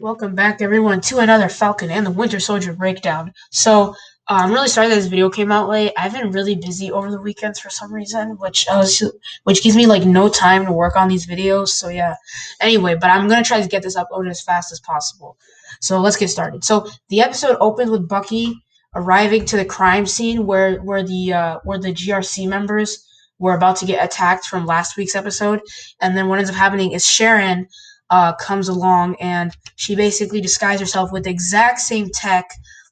Welcome back, everyone, to another Falcon and the Winter Soldier breakdown. I'm really sorry that this video came out late. I've been really busy over the weekends for some reason, which gives me like no time to work on these videos. So yeah. Anyway, but I'm gonna try to get this uploaded as fast as possible. So let's get started. So the episode opens with Bucky arriving to the crime scene where the GRC members were about to get attacked from last week's episode, and then what ends up happening is Sharon comes along and she basically disguised herself with the exact same tech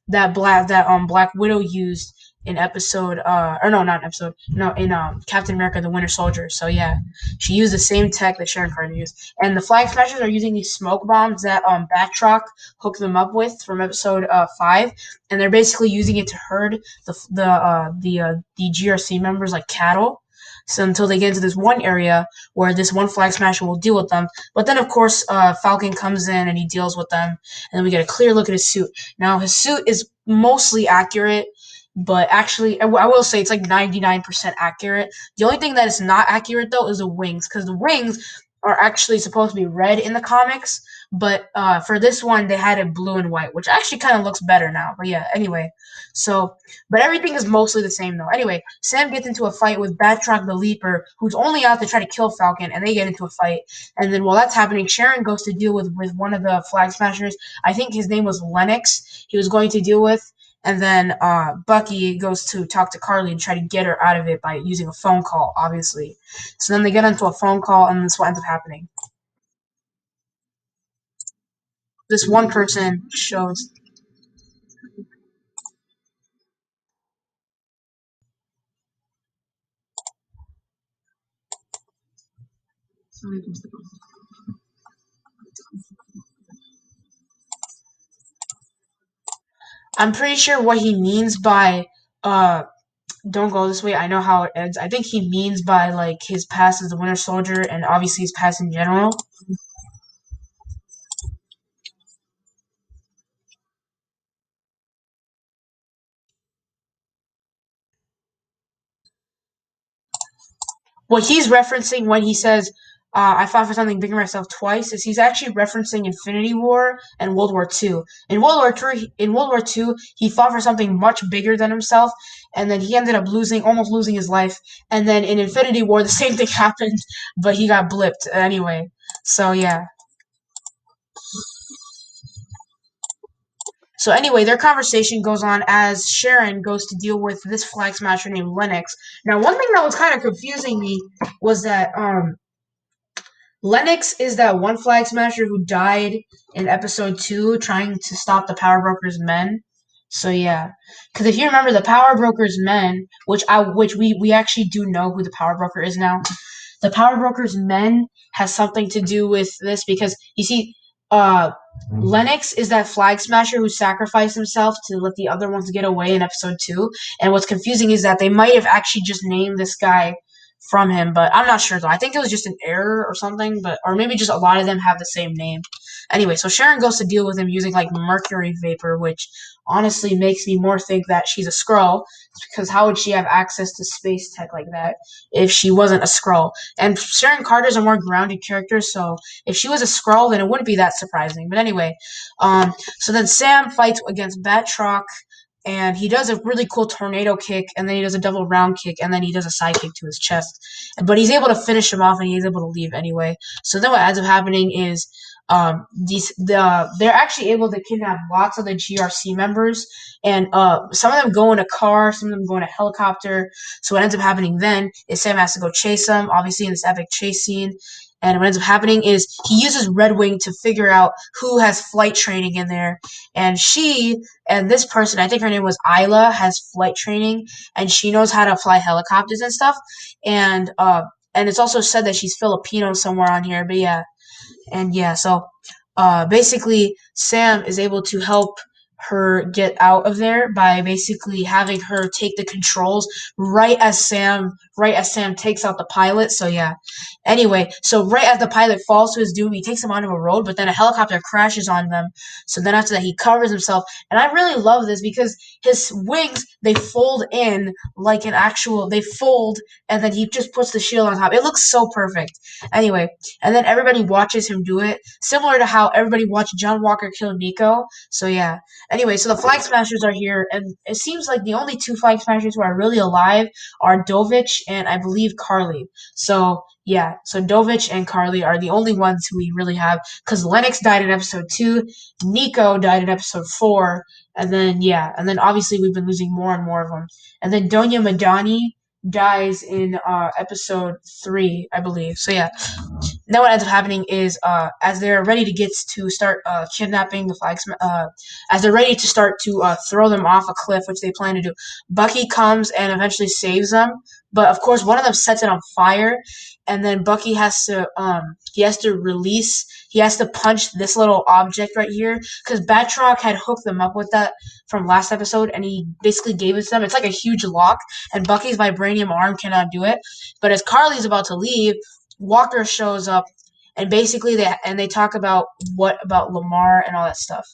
that Black Widow used in episode or no not episode no in Captain America the Winter Soldier. So yeah, she used the same tech that Sharon Carter used. And the Flag Smashers are using these smoke bombs that Batroc hooked them up with from episode 5, and they're basically using it to herd the GRC members like cattle. So until they get into this one area where this one Flag Smasher will deal with them. But then, of course, Falcon comes in and he deals with them, and then we get a clear look at his suit. Now, his suit is mostly accurate, but actually, I will say it's like 99% accurate. The only thing that is not accurate, though, is the wings, because the wings are actually supposed to be red in the comics, but for this one, they had it blue and white, which actually kind of looks better now. But yeah, anyway, so, but everything is mostly the same, though. Anyway, Sam gets into a fight with Batroc the Leaper, who's only out to try to kill Falcon, and they get into a fight. And then while that's happening, Sharon goes to deal with one of the Flag Smashers. I think his name was Lennox. He was going to deal with. And then Bucky goes to talk to Carly and try to get her out of it by using a phone call, obviously. So then they get into a phone call, and that's what ends up happening. This one person shows. I'm pretty sure what he means by don't go this way. I know how it ends. I think he means by like his past as the Winter Soldier and obviously his past in general. What he's referencing when he says I fought for something bigger myself twice is he's actually referencing Infinity War and World War II. In World War II, he fought for something much bigger than himself, and then he ended up almost losing his life. And then in Infinity War, the same thing happened, but he got blipped anyway. So yeah. So anyway, their conversation goes on as Sharon goes to deal with this Flag Smasher named Lennox. Now, one thing that was kind of confusing me was that Lennox is that one Flag Smasher who died in episode 2 trying to stop the Power Brokers men. So yeah, because if you remember the Power Brokers men, which we actually do know who the Power Broker is now. The Power Brokers men has something to do with this because you see, Lennox is that Flag Smasher who sacrificed himself to let the other ones get away in episode 2. And what's confusing is that they might have actually just named this guy from him, but I'm not sure though. I think it was just an error or something, but or maybe just a lot of them have the same name. Anyway, so Sharon goes to deal with him using like mercury vapor, which honestly makes me more think that she's a Skrull, because how would she have access to space tech like that if she wasn't a Skrull? And Sharon Carter's a more grounded character, so if she was a Skrull, then it wouldn't be that surprising. But anyway, so then Sam fights against Batroc, and he does a really cool tornado kick, and then he does a double round kick, and then he does a side kick to his chest. But he's able to finish him off, and he's able to leave anyway. So then what ends up happening is they're actually able to kidnap lots of the GRC members, and some of them go in a car, some of them go in a helicopter. So what ends up happening then is Sam has to go chase them, obviously in this epic chase scene. And what ends up happening is he uses Red Wing to figure out who has flight training in there. And this person, I think her name was Isla, has flight training, and she knows how to fly helicopters and stuff. And it's also said that she's Filipino somewhere on here. But yeah, and yeah, so basically Sam is able to help her get out of there by basically having her take the controls right as Sam takes out the pilot. So yeah. Anyway, so right as the pilot falls to his doom, he takes him onto a road, but then a helicopter crashes on them. So then after that, he covers himself, and I really love this because his wings they fold in like an actual. They fold, and then he just puts the shield on top. It looks so perfect. Anyway, and then everybody watches him do it, similar to how everybody watched John Walker kill Nico. So yeah. Anyway, so the Flag Smashers are here, and it seems like the only two Flag Smashers who are really alive are Dovich and I believe Carly. So yeah, so Dovich and Carly are the only ones who we really have because Lennox died in episode 2, Nico died in episode 4, and then yeah, and then obviously we've been losing more and more of them. And then Donya Madani dies in episode 3, I believe. So yeah, then what ends up happening is as they're ready to get to start kidnapping the flags, as they're ready to start to throw them off a cliff, which they plan to do, Bucky comes and eventually saves them. But of course, one of them sets it on fire, and then Bucky has to release. He has to punch this little object right here because Batroc had hooked them up with that from last episode, and he basically gave it to them. It's like a huge lock, and Bucky's vibranium arm cannot do it. But as Carly's about to leave, Walker shows up, and basically they talk about what about Lamar and all that stuff.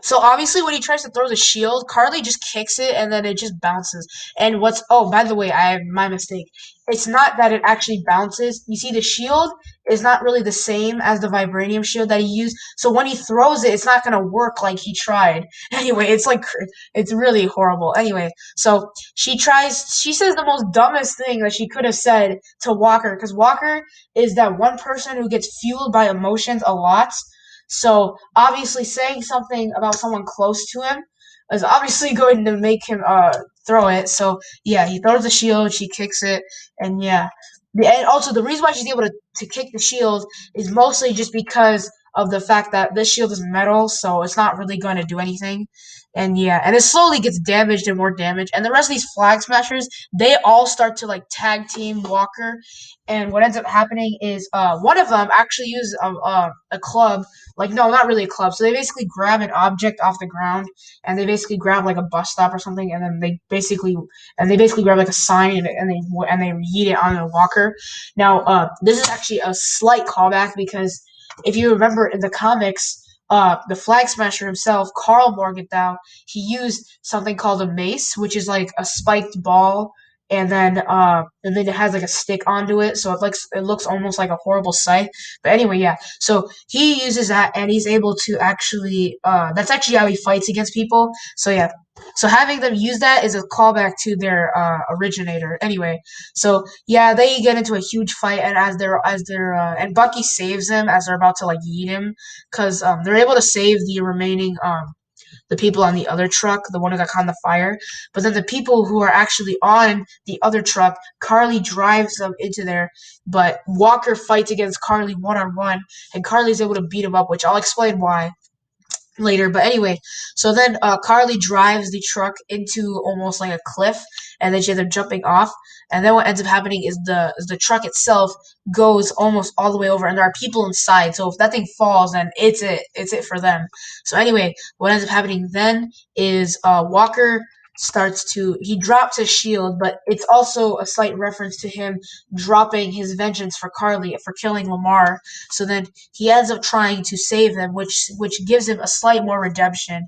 So obviously, when he tries to throw the shield, Carly just kicks it and then it just bounces. And what's oh, by the way, I have my mistake. It's not that it actually bounces. You see, the shield is not really the same as the vibranium shield that he used. So when he throws it, it's not gonna work like he tried. Anyway, it's really horrible. Anyway, so she tries. She says the most dumbest thing that she could have said to Walker because Walker is that one person who gets fueled by emotions a lot. So obviously, saying something about someone close to him is obviously going to make him throw it. So yeah, he throws the shield, she kicks it, and yeah. And also the reason why she's able to kick the shield is mostly just because of the fact that this shield is metal, so it's not really going to do anything. And yeah, and it slowly gets damaged and more damage. And the rest of these flag smashers, they all start to like tag team Walker. And what ends up happening is one of them actually uses a club, like no, not really a club. So they basically grab an object off the ground, and they basically grab like a bus stop or something, and then they basically grab like a sign, and they yeet it on a Walker. Now, this is actually a slight callback because if you remember in the comics, the Flag Smasher himself, Carl Morgenthau, he used something called a mace, which is like a spiked ball, and then it has like a stick onto it, so it looks almost like a horrible sight. But anyway, yeah. So he uses that, and he's able to actually. That's actually how he fights against people. So yeah. So having them use that is a callback to their originator. Anyway, so yeah, they get into a huge fight, and and Bucky saves him as they're about to like eat him, because they're able to save the remaining the people on the other truck, the one who got caught in the fire. But then the people who are actually on the other truck, Carly drives them into there. But Walker fights against Carly one on one, and Carly's able to beat him up, which I'll explain why later. But anyway, so then Carly drives the truck into almost like a cliff, and then she ends up jumping off. And then what ends up happening is the truck itself goes almost all the way over, and there are people inside. So if that thing falls, then it's it for them. So anyway, what ends up happening then is Walker starts to he drops his shield, but it's also a slight reference to him dropping his vengeance for Carly for killing Lamar. So then he ends up trying to save them, which gives him a slight more redemption.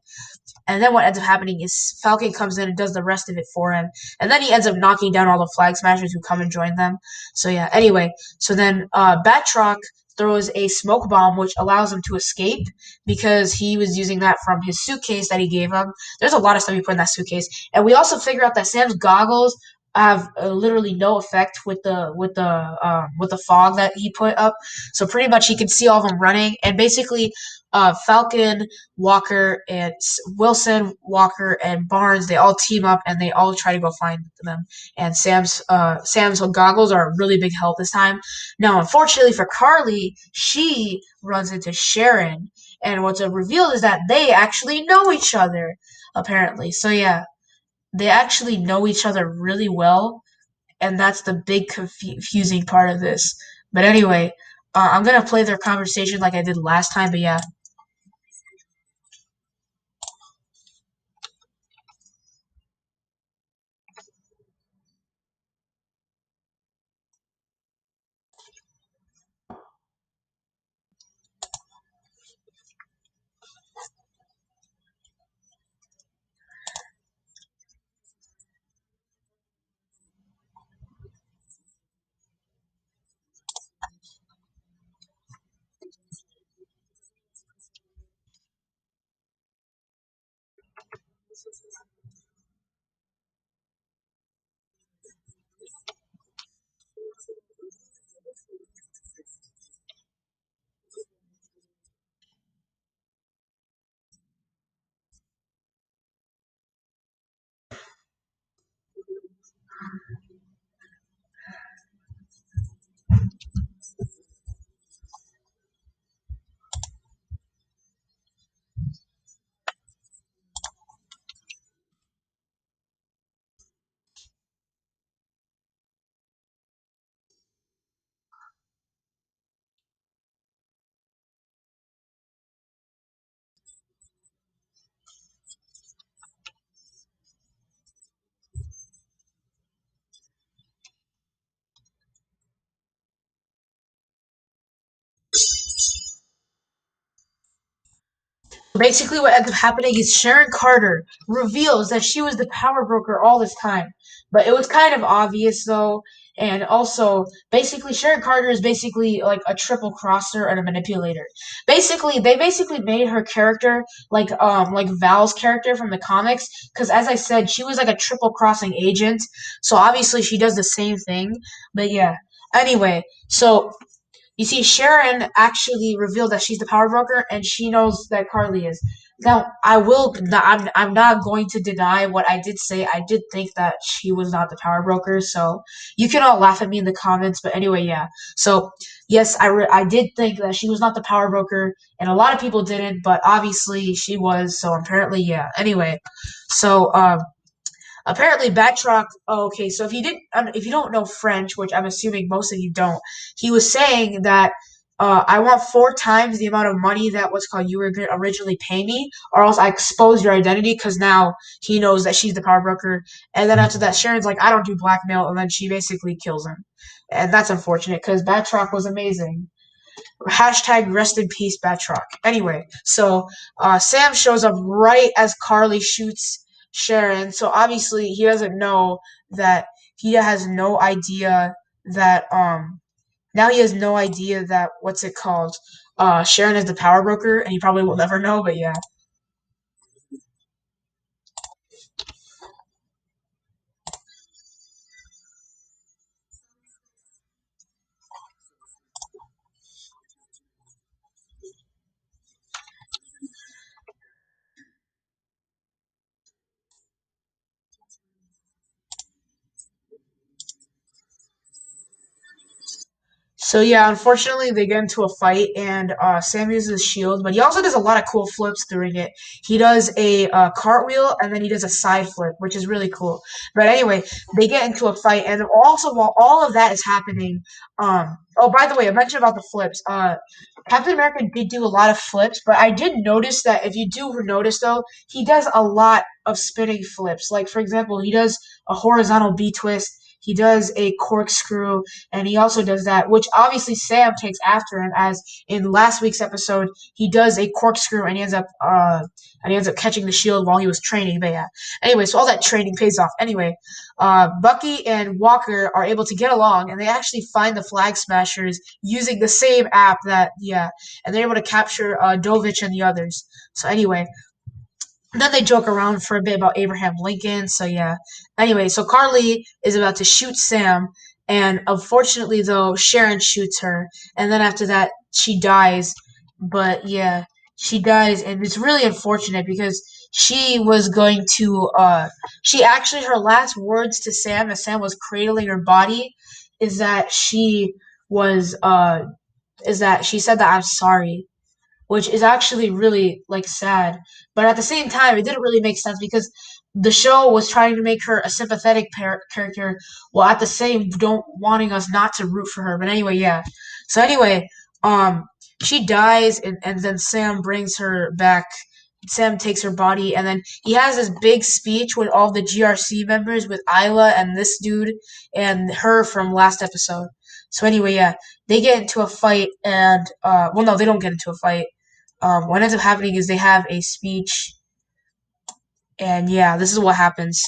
And then what ends up happening is Falcon comes in and does the rest of it for him. And then he ends up knocking down all the flag smashers who come and join them. So yeah, anyway, so then Batroc throws a smoke bomb which allows him to escape because he was using that from his suitcase that he gave him. There's a lot of stuff he put in that suitcase. And we also figure out that Sam's goggles have literally no effect with the fog that he put up. So pretty much he can see all of them running, and basically, Falcon, Walker, and Wilson, Walker, and Barnes, they all team up and they all try to go find them. And Sam's goggles are a really big help this time. Now, unfortunately for Carly, she runs into Sharon, and what's revealed is that they actually know each other apparently. So yeah, they actually know each other really well, and that's the big confusing part of this. But anyway, I'm gonna play their conversation like I did last time. But yeah, basically what ends up happening is Sharon Carter reveals that she was the power broker all this time, but it was kind of obvious though. And also, basically, Sharon Carter is basically like a triple crosser and a manipulator. Basically, they basically made her character like Val's character from the comics, because as I said, she was like a triple crossing agent. So obviously, she does the same thing. But yeah. Anyway, so you see, Sharon actually revealed that she's the power broker, and she knows that Carly is. Now, I'm not going to deny what I did say. I did think that she was not the power broker, so you can all laugh at me in the comments. But anyway, yeah. So yes, I did think that she was not the power broker, and a lot of people didn't, but obviously she was. So apparently, yeah. Anyway, so apparently, Batroc. Oh, okay, so if you don't know French, which I'm assuming most of you don't, he was saying that I want four times the amount of money that what's called you were going to originally pay me, or else I expose your identity. Because now he knows that she's the power broker, and then after that, Sharon's like, I don't do blackmail, and then she basically kills him, and that's unfortunate because Batroc was amazing. Hashtag rest in peace, Batroc. Anyway, so Sam shows up right as Carly shoots Sharon. So obviously he doesn't know that he has no idea that now he has no idea that what's it called? Sharon is the power broker, and he probably will never know. But yeah. So yeah, unfortunately they get into a fight, and Sam uses his shield, but he also does a lot of cool flips during it. He does a cartwheel, and then he does a side flip, which is really cool. But anyway, they get into a fight, and also while all of that is happening, oh, by the way, I mentioned about the flips. Captain America did do a lot of flips, but I did notice that if you do notice though, he does a lot of spinning flips. Like for example, he does a horizontal B twist. He does a corkscrew, and he also does that, which obviously Sam takes after him, as in last week's episode he does a corkscrew and he ends up catching the shield while he was training. But yeah, anyway, so all that training pays off. Anyway, Bucky and Walker are able to get along, and they actually find the Flag Smashers using the same app that yeah, and they're able to capture Dovich and the others. So anyway, Then they joke around for a bit about Abraham Lincoln. So yeah. Anyway, so Carly is about to shoot Sam, and unfortunately though, Sharon shoots her, and then after that she dies. But yeah, she dies, and it's really unfortunate because she was going to she actually her last words to Sam as Sam was cradling her body is that she was is that she said that I'm sorry, which is actually really like sad. But at the same time, it didn't really make sense because the show was trying to make her a sympathetic character, while at the same don't wanting us not to root for her. But anyway, yeah. So anyway, um, she dies, and then Sam brings her back. Sam takes her body, and then he has this big speech with all the GRC members, with Isla and this dude and her from last episode. So anyway, yeah, they get into a fight, and well, no, they don't get into a fight. What ends up happening is they have a speech, and yeah, this is what happens.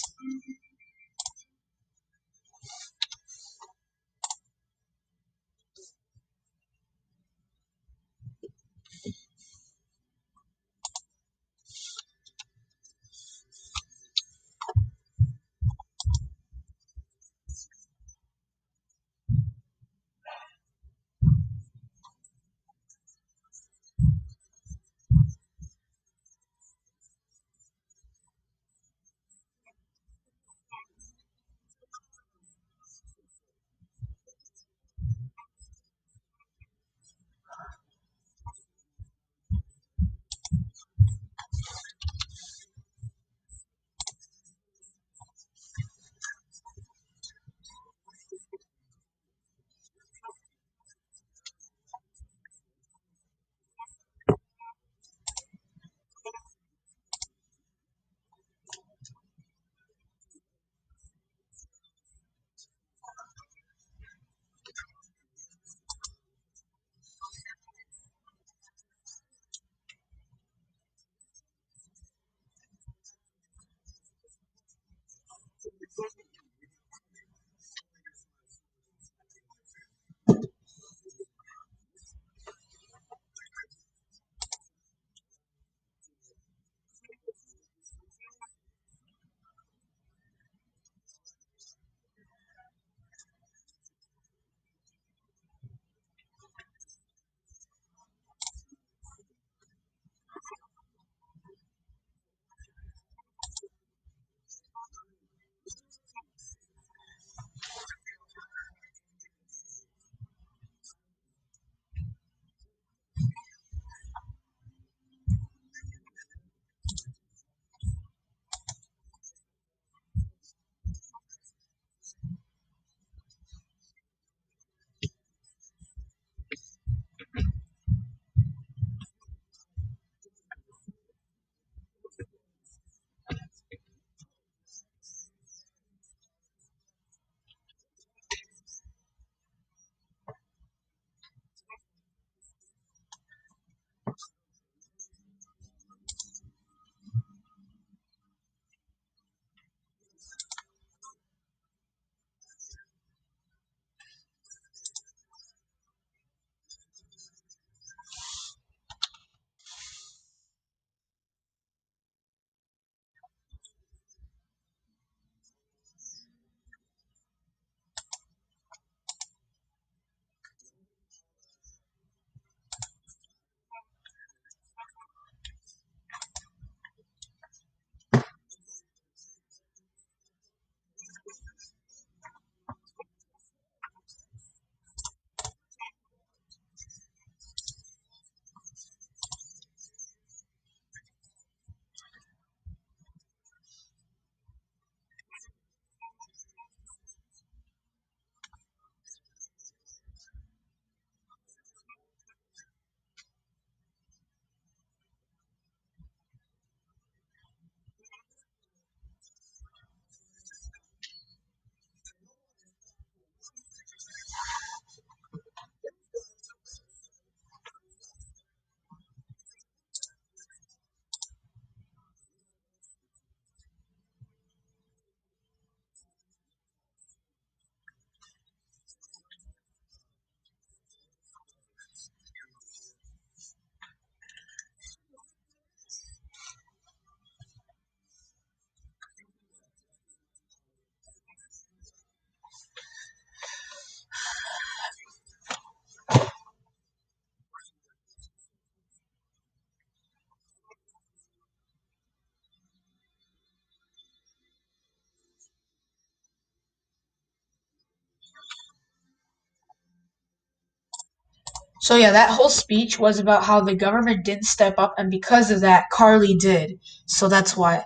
So yeah, that whole speech was about how the government didn't step up, and because of that, Carly did. So that's why.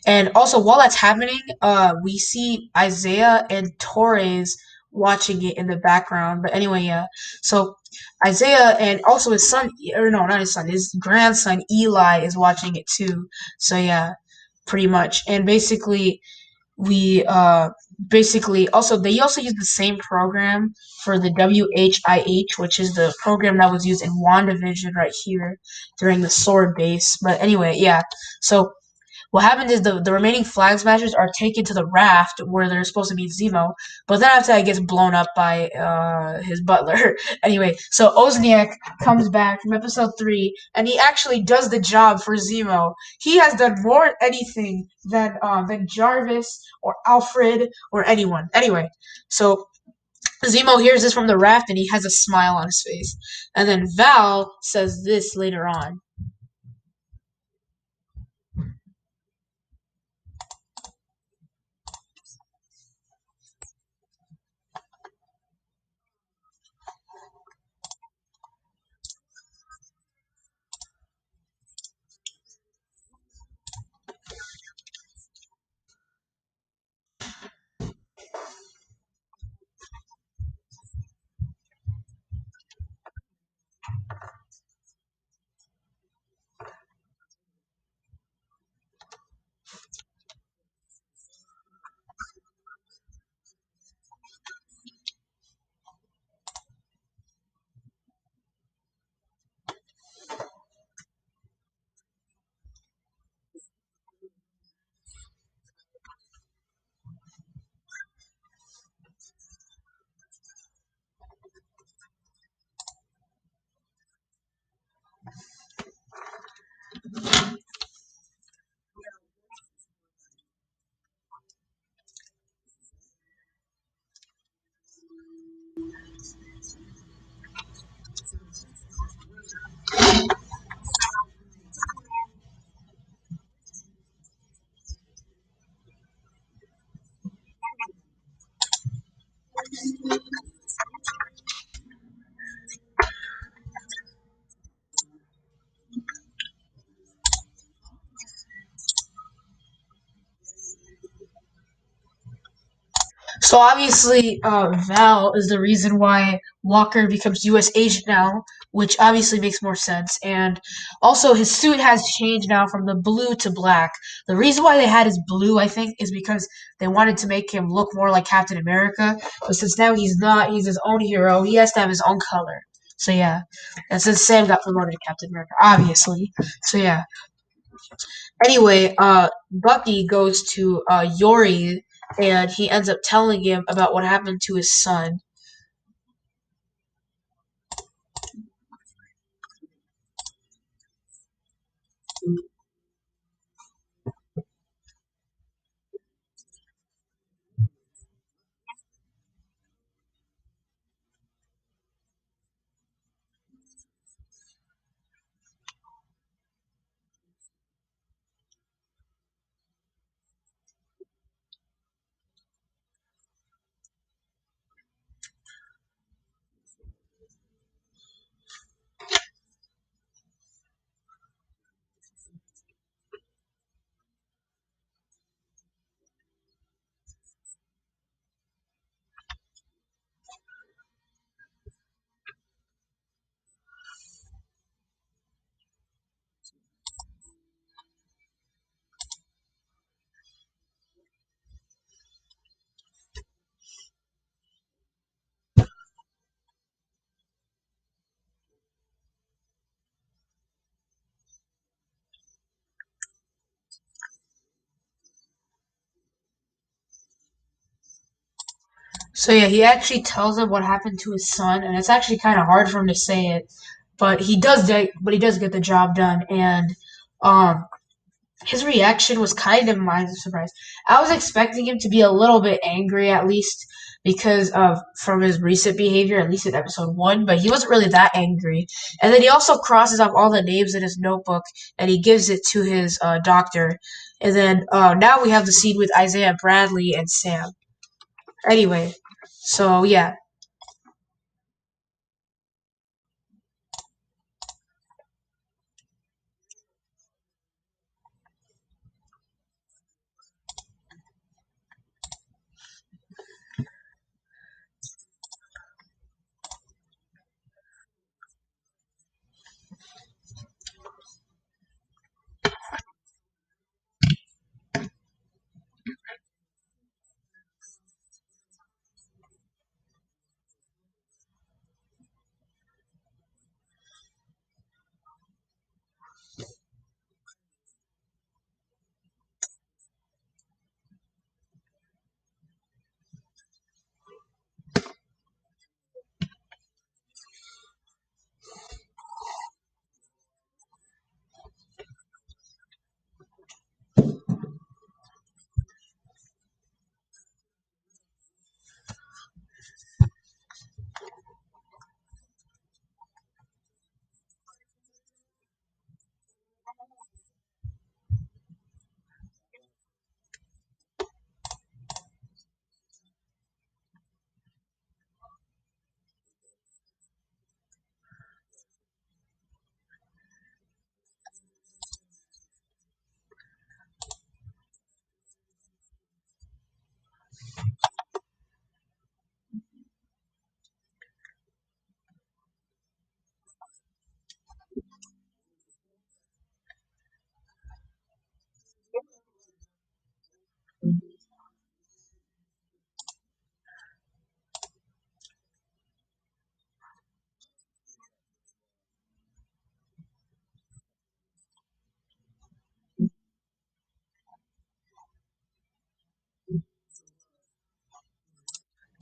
And also, while that's happening, we see Isaiah and Torres watching it in the background. But anyway, yeah. So Isaiah and also his son, or no, not his son, his grandson Eli is watching it too. So yeah, pretty much. And basically also they also use the same program for the WHIH, which is the program that was used in WandaVision right here during the sword base. But anyway, yeah. So what happened is the remaining flag smashers are taken to the raft where they're supposed to meet Zemo, but then after that gets blown up by his butler. Anyway, so Ozniak comes back from episode 3, and he actually does the job for Zemo. He has done more anything than Jarvis or Alfred or anyone. Anyway, so Zemo hears this from the raft, and he has a smile on his face. And then Val says this later on. So obviously, Val is the reason why Walker becomes U.S. agent now, which obviously makes more sense. And also, his suit has changed now from the blue to black. The reason why they had his blue, I think, is because they wanted to make him look more like Captain America. But since now he's not, he's his own hero. He has to have his own color. So yeah, and since Sam got promoted to Captain America, obviously. So yeah. Anyway, Bucky goes to Yori, and he ends up telling him about what happened to his son. So yeah, he actually tells him what happened to his son, and it's actually kind of hard for him to say it, but he does get the job done, and um, his reaction was kind of my surprise. I was expecting him to be a little bit angry at least because of from his recent behavior, at least in episode 1, but he wasn't really that angry. And then he also crosses off all the names in his notebook and he gives it to his doctor. And then now we have the scene with Isaiah Bradley and Sam. Anyway, so yeah.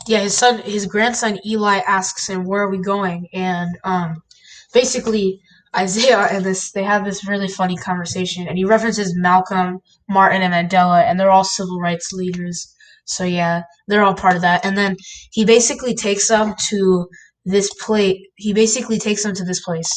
Yeah, his grandson Eli asks him, "Where are we going?" And basically Isaiah and this they have this really funny conversation, and he references Malcolm, Martin, and Mandela, and they're all civil rights leaders. So yeah, they're all part of that. And then he basically takes them to this place. He basically takes them to this place.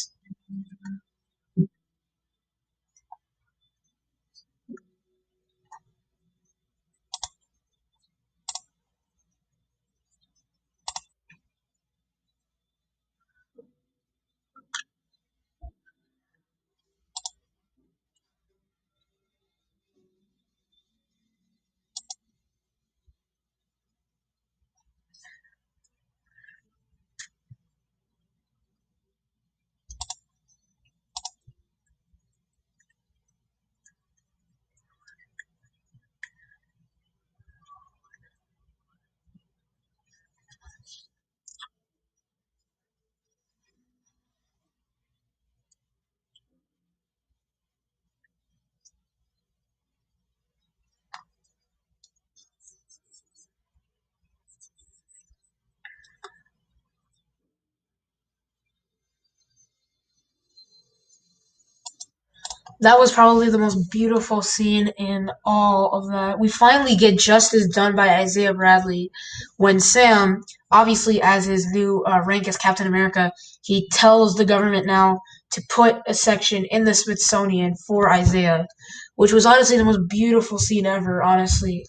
That was probably the most beautiful scene in all of that. We finally get justice done by Isaiah Bradley when Sam, obviously as his new rank as Captain America, he tells the government now to put a section in the Smithsonian for Isaiah, which was honestly the most beautiful scene ever, honestly.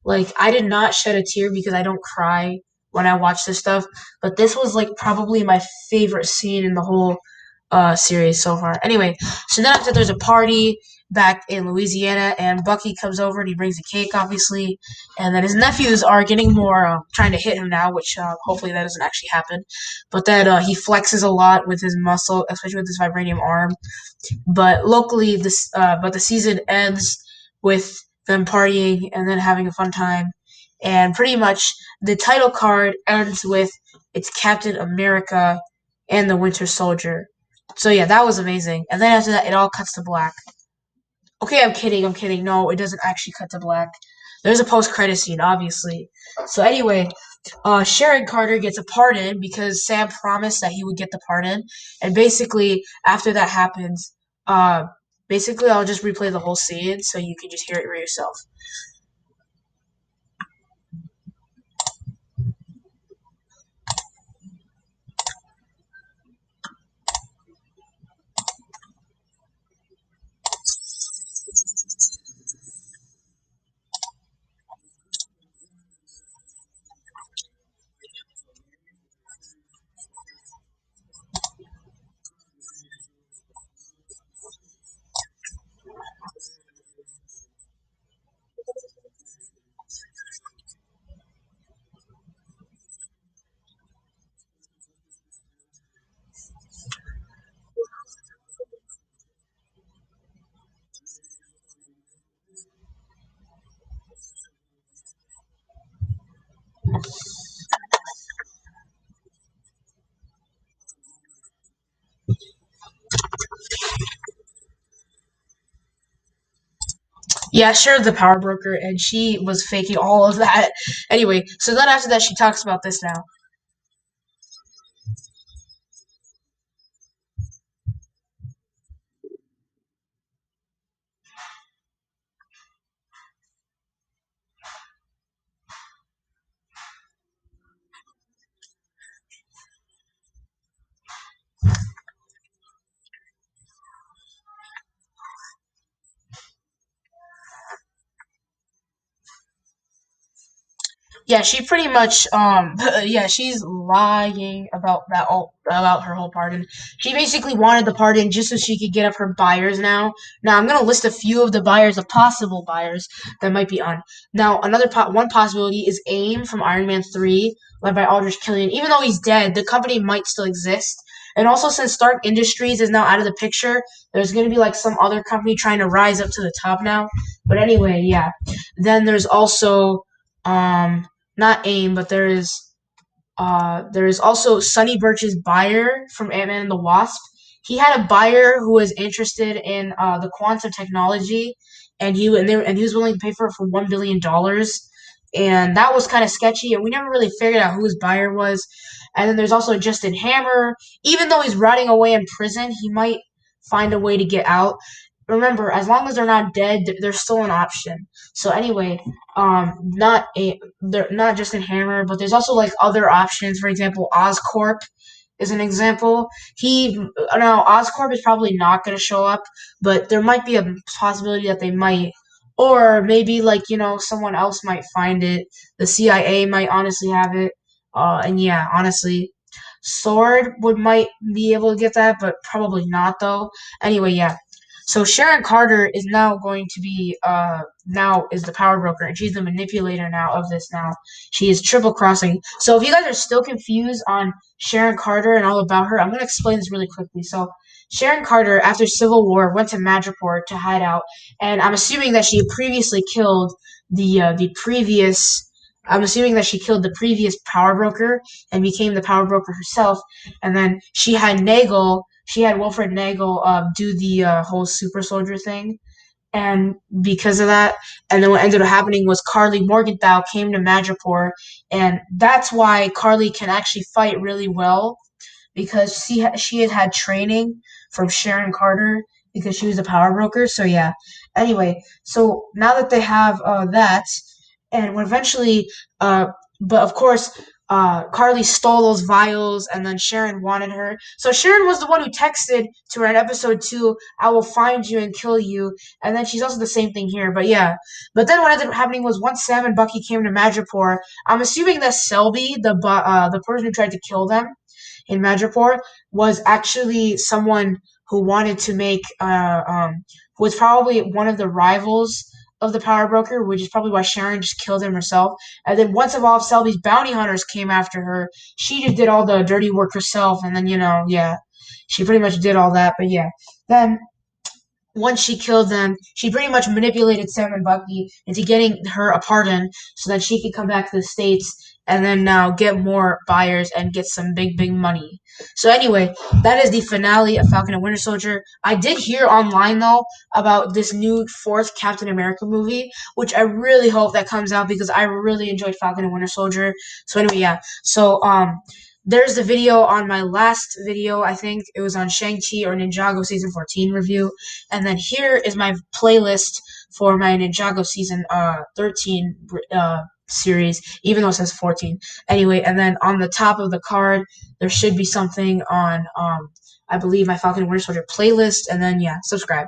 Like I did not shed a tear because I don't cry when I watch this stuff, but this was like probably my favorite scene in the whole series so far. Anyway, so then after there's a party back in Louisiana, and Bucky comes over and he brings a cake, obviously, and then his nephews are getting more trying to hit him now, which hopefully that doesn't actually happen. But then he flexes a lot with his muscle, especially with his vibranium arm, but locally, but the season ends with them partying and then having a fun time, and pretty much the title card ends with it's Captain America and the Winter Soldier. So yeah, that was amazing. And then after that, it all cuts to black. Okay, I'm kidding. I'm kidding. No, it doesn't actually cut to black. There's a post-credit scene, obviously. So anyway, Sharon Carter gets a pardon because Sam promised that he would get the pardon, and basically after that happens, uh, basically I'll just replay the whole scene so you can just hear it for yourself. Yeah, sure, the power broker, and she was faking all of that. Anyway, so then after that, she talks about this now. Yeah, she pretty much yeah, she's lying about that all about her whole pardon. She basically wanted the pardon just so she could get up her buyers now. Now I'm gonna list a few of the buyers, the possible buyers that might be on. Now one possibility is AIM from Iron Man 3, led by Aldrich Killian. Even though he's dead, the company might still exist. And also since Stark Industries is now out of the picture, there's gonna be like some other company trying to rise up to the top now. But anyway, yeah. Then there's also not AIM, but there is also Sonny Birch's buyer from Ant-Man and the Wasp. He had a buyer who was interested in the quantum technology, and he was willing to pay for it for $1 billion. and that was kind of sketchy, and we never really figured out who his buyer was. And then there's also Justin Hammer. Even though he's rotting away in prison, he might find a way to get out. Remember, as long as they're not dead, they're still an option. So anyway, they're not Justin Hammer, but there's also like other options. For example, Oscorp is an example. Now Oscorp is probably not going to show up, but there might be a possibility that they might, or maybe like someone else might find it. The CIA might honestly have it, and yeah, honestly, Sword might be able to get that, but probably not though. Anyway, yeah. So Sharon Carter is now going to be now is the power broker, and she's the manipulator now of this now. She is triple crossing. So if you guys are still confused on Sharon Carter and all about her, I'm gonna explain this really quickly. So Sharon Carter, after Civil War, went to Madripoor to hide out, and I'm assuming that she previously killed the previous. I'm assuming that she killed the previous power broker and became the power broker herself, and then she had Wilfred Nagel do the whole super soldier thing, and because of that, and then what ended up happening was Carly Morgenthau came to Madripoor, and that's why Carly can actually fight really well because she had training from Sharon Carter because she was a power broker. So yeah. Anyway, so now that they have that, and when eventually, but of course, Carly stole those vials, and then Sharon wanted her. So Sharon was the one who texted to her in episode 2, "I will find you and kill you," and then she's also the same thing here. But yeah, but then what ended up happening was once Sam and Bucky came to Madripoor, I'm assuming that Selby, the person who tried to kill them in Madripoor, was actually someone who wanted to make who was probably one of the rivals of the power broker, which is probably why Sharon just killed him herself. And then once of all of Selby's bounty hunters came after her, she just did all the dirty work herself, and then yeah, she pretty much did all that. But yeah, then once she killed them, she pretty much manipulated Sam and Bucky into getting her a pardon so that she could come back to the States and then now get more buyers and get some big, big money. So anyway, that is the finale of Falcon and Winter Soldier. I did hear online, though, about this new fourth Captain America movie, which I really hope that comes out because I really enjoyed Falcon and Winter Soldier. So anyway, yeah. So, there's the video on my last video. I think it was on Shang-Chi or Ninjago Season 14 review. And then here is my playlist for my Ninjago Season 13 series, even though it says 14. Anyway, and then on the top of the card, there should be something on, I believe, my Falcon and Winter Soldier playlist. And then, yeah, subscribe.